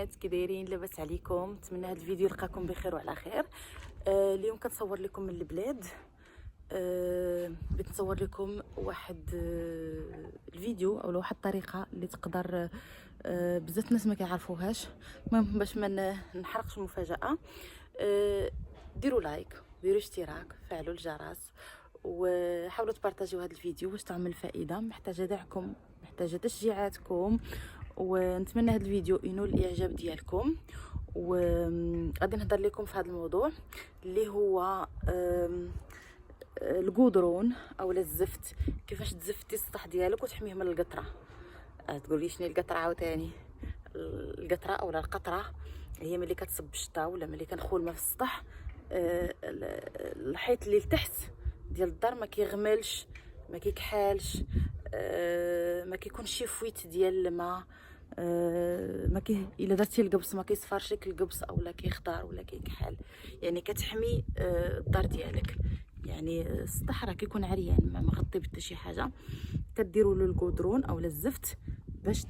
البنات كي دايرين؟ لاباس عليكم؟ نتمنى هذا الفيديو يلقاكم بخير وعلى خير. اليوم كنصور لكم من البلاد. بغيت نصور لكم واحد الفيديو او واحد الطريقه اللي تقدر بزاف الناس ما كيعرفوهاش. المهم باش ما نحرقش المفاجاه، ديروا لايك، ديروا اشتراك، فعلوا الجرس، وحاولوا تبارطاجيو هذا الفيديو باش تعمل فائده. محتاجه دعمكم، محتاجه تشجيعاتكم، ونتمنى هذا الفيديو ينول الاعجاب ديالكم. وغادي نهضر لكم في هذا الموضوع اللي هو القدرون او الزفت. كيفاش تزفتي السطح ديالك وتحميه من القطره. تقول لي شنو القطره عاوتاني؟ القطره او القطره هي ملي كتصب الشتاء ولا ملي كنخول الماء في السطح، الحيط اللي لتحت ديال الدار ما كيغملش، ما كيكحالش، ما كيكونش شي فويت ديال الماء، ما كي الا درتي القبص ما كيصفرش لك القبص اولا كيخضر ولا كيكحل. يعني كتحمي الدار ديالك. يعني السطح راه كيكون عريان ما مغطي بحتى شي حاجه. كديروا له القدرون او الزفت باش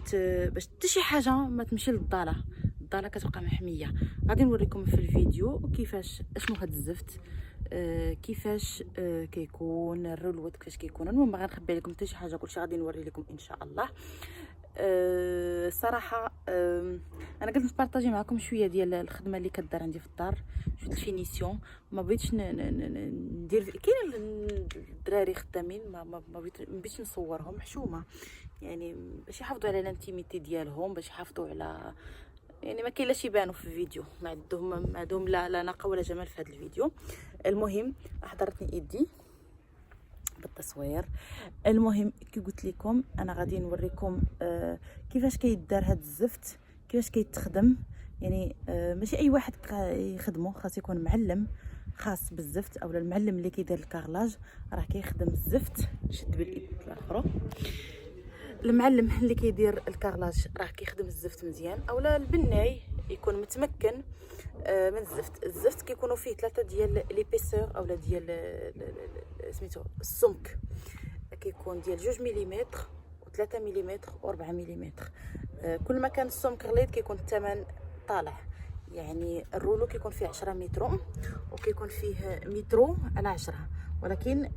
حتى شي حاجه ما تمشي للضاله. الضاله كتبقى محميه. غادي نوريكم في الفيديو كيفاش اشنو هاد الزفت، كيفاش كيكون الرولوت، كيفاش كيكون. المهم ما غنخبي لكم حتى شي حاجه، كلشي غادي نوري لكم ان شاء الله. صراحه انا قلت نبارطاجي معكم شويه ديال الخدمه اللي كدار عندي في الدار، شويه الفينيسيون. ما بغيتش ندير كاين الدراري خدامين ما بغيتش نصورهم حشومه، يعني باش يحافظوا على الانتيميتي ديالهم، باش يحافظوا على، يعني ما كاين لاش يبانوا في الفيديو، ما عندهم لا نقه ولا جمال في هذا الفيديو. المهم حضرتني ايدي بالتصوير. المهم كي قلت لكم انا غادي نوريكم كيفاش كيدار هذا الزفت، كيفاش كيتخدم. يعني ماشي اي واحد يخدمه، خاص يكون معلم خاص بالزفت، او المعلم اللي كيدير الكارلاج راه كيخدم الزفت. شد بالايد الاخرى. المعلم اللي كيدير الكارلاج راه كيخدم الزفت مزيان، اولا البناي يكون متمكن من الزفت. الزفت كيكونوا فيه ثلاثه ديال ليبيسور اولا ديال سميتو السمك. كيكون ديال 2 ملم و3 ملم و4 ملم. كل ما كان السمك غليظ كيكون الثمن طالع. يعني الرولو كيكون فيه 10 متر وكيكون فيه مترو على 10، ولكن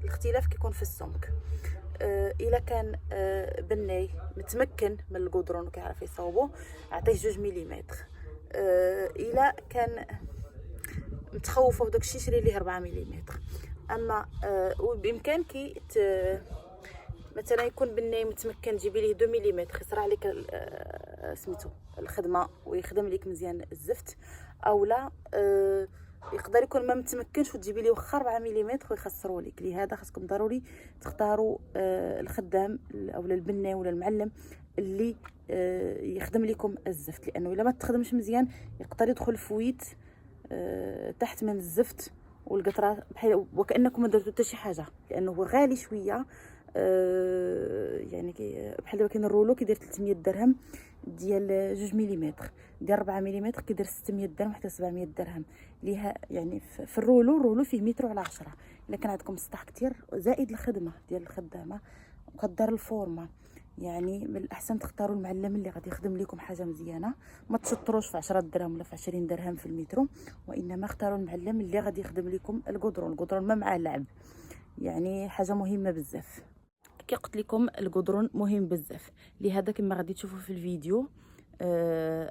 الاختلاف كيكون في السمك. الا كان بناي متمكن من القدرون وكيعرف يصاوبو عطيه 2 ملم. الا كان متخوفه وداك الشيء شري ليه 4 ملم. اما بامكانك مثلا يكون بناي متمكن تجيبي ليه 2 ملم، يصرى عليك سميتو الخدمه ويخدم لك مزيان الزفت. اولا يقدر يكون ما متمكنش وتجيبي ليه واخا 4 ملم ويخسروا لك. لهذا خاصكم ضروري تختاروا الخدام اولا البناي ولا المعلم اللي يخدم لكم الزفت، لانه الا ما تخدمش مزيان يقدر يدخل فويت تحت من الزفت والقطره بحال وكانكم ما درتو حتى شي حاجه، لانه هو غالي شويه. يعني بحال دابا كاين الرولو كيدير 300 درهم ديال 2 ملم، ديال 4 ملم كيدير 600 درهم حتى 700 درهم. ليها يعني في الرولو فيه متر على 10. الا كان عندكم سطح كتير زائد الخدمه ديال الخدامه وقدر الفورمه، يعني من الاحسن تختاروا المعلم اللي غادي يخدم لكم حاجه مزيانه. ما تشطروش في 10 درهم ولا في 20 درهم في المترو، وانما اختاروا المعلم اللي غادي يخدم لكم القدرون ما معاه لعب. يعني حاجه مهمه بزاف. كي قلت لكم القدرون مهم بزاف، لهذا كما غادي تشوفوا في الفيديو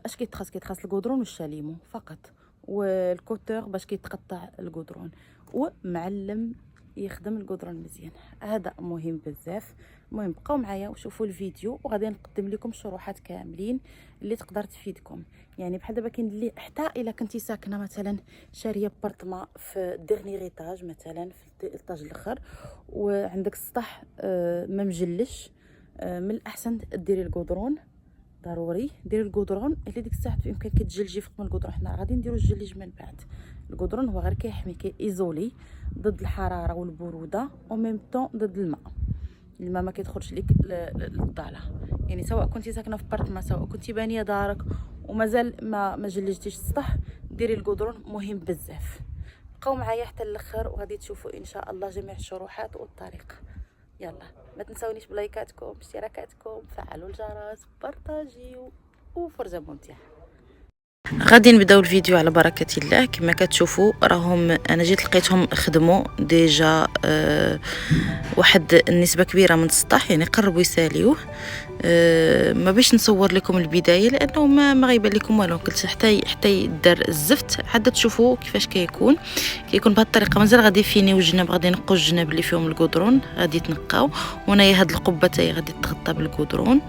اش كيتخاص القدرون والشاليمو فقط، والكوتور باش كيتقطع القدرون، ومعلم يخدم القدرون مزيان. هذا مهم بزاف. المهم بقاو معايا وشوفوا الفيديو، وغادي نقدم لكم شروحات كاملين اللي تقدر تفيدكم. يعني بحال دابا كاين اللي حتى الا كنتي ساكنه مثلا شاريه بارطما في ديرني ايطاج، مثلا في الايطاج الاخر، وعندك السطح ما مجلش، من الاحسن ديري القدرون. ضروري ديري القدرون اللي ديك الساعه بامكانك تجلجي فوق من القدرون. حنا غادي نديرو الجليج من بعد. القدرون هو غير كيحمي كايزولي ضد الحراره والبروده، وميم طون ضد الماء ما كيدخلش لك للضاله. يعني سواء كنتي ساكنه في بارتما، سواء كنتي بانيه دارك ومازال ما جلجتيش السطح، ديري القدرون مهم بزاف. بقاو معايا حتى الاخر وغادي تشوفوا ان شاء الله جميع الشروحات والطريقه. يلا ما تنسونيش بلايكاتكم، اشتراكاتكم، فعلوا الجرس، بارطاجيو. وفرزه ممتعه. غادي نبداو الفيديو على بركه الله. كما كتشوفوا راهم انا جيت لقيتهم خدموا ديجا واحد النسبه كبيره من السطح، يعني قربوا يساليوه. ما بيش نصور لكم البدايه لانه ما غيبان لكم والو. قلت حتى يدار الزفت عاد تشوفوا كيفاش كيكون بهذه الطريقه. مازال غادي يفينيو الجناب، غادي نقوا الجناب اللي فيهم القدرون غادي يتنقاو، وهنايا هاد القبه تاهي غادي تغطى بالقدرون.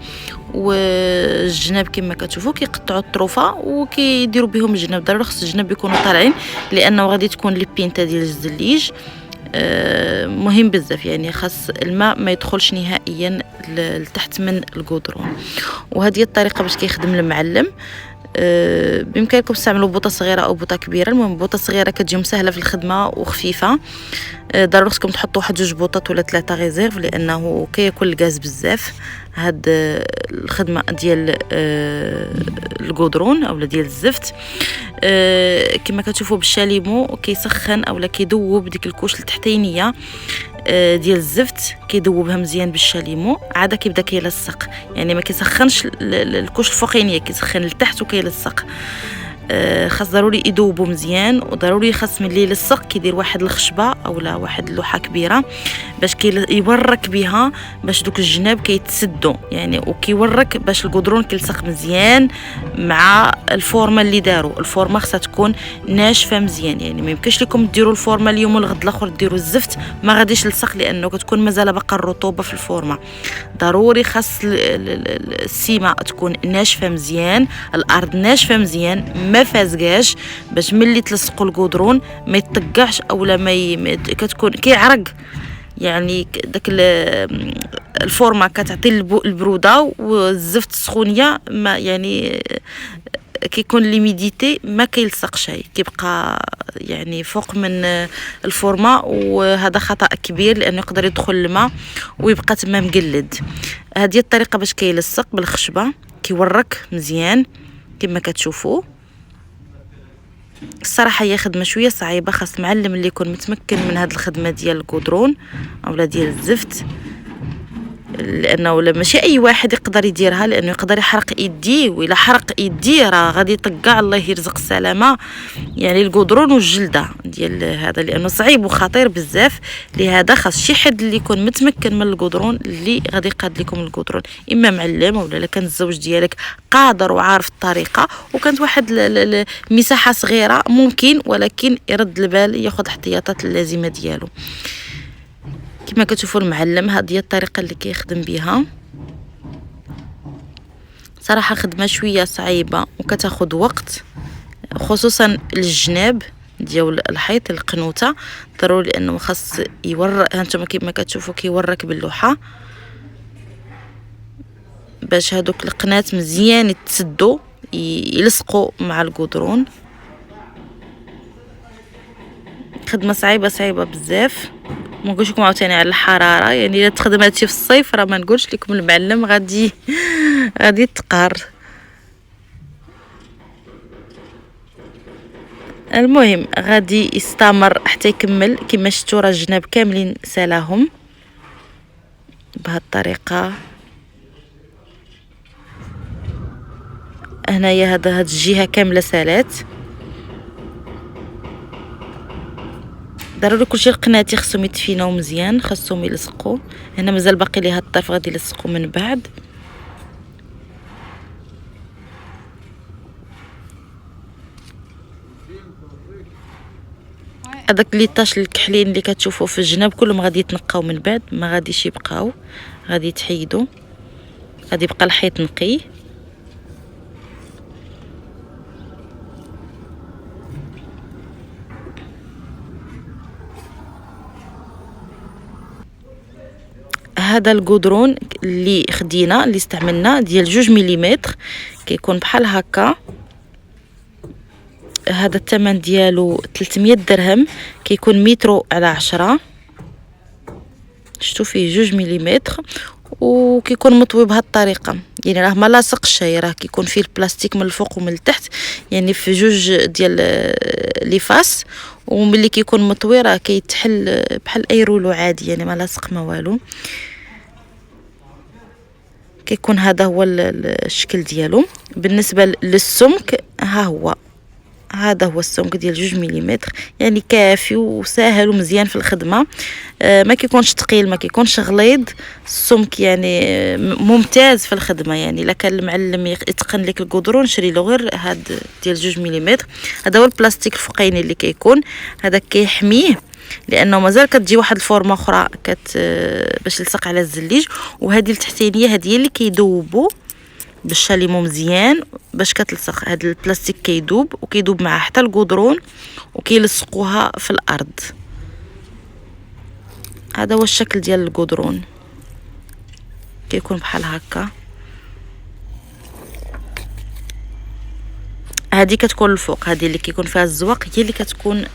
والجناب كما كتشوفوا كيقطعوا الطروفه وكيديروا بهم الجناب. ضروري خص الجناب يكونوا طالعين لانه غادي تكون لي بينتا ديال الزليج. مهم بزاف، يعني خاص الماء ما يدخلش نهائيا لتحت من القدرون. وهذه الطريقه باش كيخدم المعلم. بامكانكم تستعملوا بوطه صغيره او بوطه كبيره. المهم بوطه صغيره كتجي سهله في الخدمه وخفيفه. ضروري خصكم تحطوا واحد 2 بوطات ولا 3 ريزيرف لانه كياكل الغاز بزاف هاد الخدمه ديال القدرون اولا ديال الزفت. كما كتشوفوا بالشاليمو كيسخن اولا كيذوب ديك الكوش التحتينيه ديال الزفت، كيذوبها مزيان بالشاليمو. عاد كيبدا كيلصق، يعني ما كيسخنش الكوش الفوقانيه، كيسخن لتحت وكيلصق. خاص ضروري يذوبوا مزيان، وضروري خاص ملي يلصق كيدير واحد الخشبه اولا واحد اللوحه كبيره باش يورك بها باش دوك الجناب كيتسدوا يعني، وكيورك باش القدرون كيلصق مزيان مع الفورمه اللي داروا. الفورمه خاصها تكون ناشفه مزيان، يعني ما يمكنش لكم ديروا الفورمه اليوم والغد الاخر ديروا الزفت ما غاديش يلصق لانه كتكون مازال باقا الرطوبه في الفورمه. ضروري خاص السيمه تكون ناشفه مزيان، الارض ناشفه مزيان ما فازقاش باش ملي تلصقوا القدرون ما يتطقعش اولا كتكون كيعرق. يعني داك الفورمه كتعطي البروده والزفت السخونيه ما يعني كيكون ليميديتي ما كيلصق شيء، كيبقى يعني فوق من الفورمه، وهذا خطا كبير لانه يقدر يدخل الماء ويبقى تما مقلد. هذه الطريقه باش كيلصق بالخشبه كيورك مزيان كما كتشوفوا. الصراحه هي خدمه شويه صعيبه، خاص معلم اللي يكون متمكن من هذه الخدمه ديال القدرون اولا ديال الزفت، لانه ماشي اي واحد يقدر يديرها لانه يقدر يحرق يديه، وإلا حرق يديه راه غادي يطقع الله يرزق السلامه يعني القدرون والجلده ديال هذا، لانه صعيب وخطير بزاف. لهذا خاص شي حد اللي يكون متمكن من القدرون اللي غادي يقاد لكم القدرون، اما معلم ولا كان الزوج ديالك قادر وعارف الطريقه وكانت واحد المساحه صغيره ممكن، ولكن يرد البال ياخذ الاحتياطات اللازمه ديالو. كما كتشوفوا المعلم هذه هي الطريقه اللي كيخدم بها. صراحه خدمه شويه صعيبه وكتاخذ وقت، خصوصا الجناب ديال الحيط القنوته. ضروري لانه خاص يورق، هانتوما كما كتشوفوا كيورك باللوحه باش هادوك القنات مزيان يتسدوا يلصقوا مع القدرون. خدمه صعيبه بزاف. ما نقولش لكم عاوتاني على الحراره، يعني الا تخدم هادشي في الصيف راه ما نقولش لكم المعلم غادي يتقار. المهم غادي يستمر حتى يكمل. كما شفتوا راه الجناب كاملين سالاهم بهذه الطريقه. هنايا هاد الجهه كامله سالات. ضروري كلشي القناتي خصهم يتفيناو مزيان، خصهم يلصقوا. هنا مازال باقي لي هاد الطرف غادي يلصقوا من بعد. هذاك لي طاش الكحلين اللي كتشوفوا في الجناب كلهم غادي يتنقاو من بعد، ما غاديش يبقاو، غادي يتحيدوا، غادي يبقى الحيط نقي. هذا القدرون اللي خدينا اللي استعملنا ديال 2 مليمتر كيكون بحال هكا. هذا الثمن ديالو 300 درهم، كيكون مترو على 10. شفتوا فيه 2 مليمتر وكيكون مطوي بهذه الطريقه، يعني راه ما لاصق شيء، راه كيكون فيه البلاستيك من الفوق ومن التحت، يعني في 2 ديال لي فاس. وملي كيكون مطوي راه كيتحل بحال اي رولو عادي، يعني ما لاصق ما والو. كيكون هذا هو الشكل ديالو. بالنسبه للسمك ها هو، هذا هو السمك ديال 2 مليمتر، يعني كافي وسهل ومزيان في الخدمه. ما كيكونش ثقيل ما كيكونش غليظ، السمك يعني ممتاز في الخدمه. يعني الا كان المعلم يتقن لك القدرون شري له غير هاد ديال 2 مليمتر. هذا هو البلاستيك الفوقيني اللي كيكون هذا كيحميه، لانه مازال كتجي واحد الفورمه اخرى باش يلصق على الزليج، وهذه التحتانيه هذه اللي كيذوبوا بالشاليمو مزيان باش كتلصق. هذا البلاستيك كيذوب وكيذوب معاه حتى القدرون وكيلصقوها في الارض. هذا هو الشكل ديال القدرون، كيكون بحال هكا. هذه كتكون الفوق، هذه اللي كيكون فيها الزواق هي اللي كتكون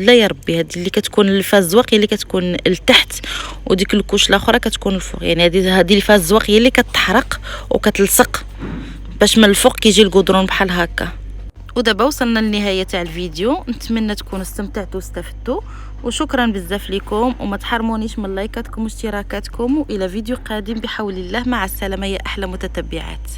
لا يا ربي، هذه اللي كتكون اللي فيها الزواق هي اللي كتكون لتحت، وديك الكوش الاخرى كتكون الفوق. يعني هذه اللي فيها الزواق هي اللي كتحرق وكتلصق باش من الفوق كيجي القدرون بحال هكا. ودابا وصلنا للنهايه تاع الفيديو، نتمنى تكونوا استمتعتوا واستفدتوا، وشكرا بزاف لكم، وما تحرمونيش من لايكاتكم واشتراكاتكم، والى فيديو قادم بحول الله. مع السلامه يا احلى متتبعات.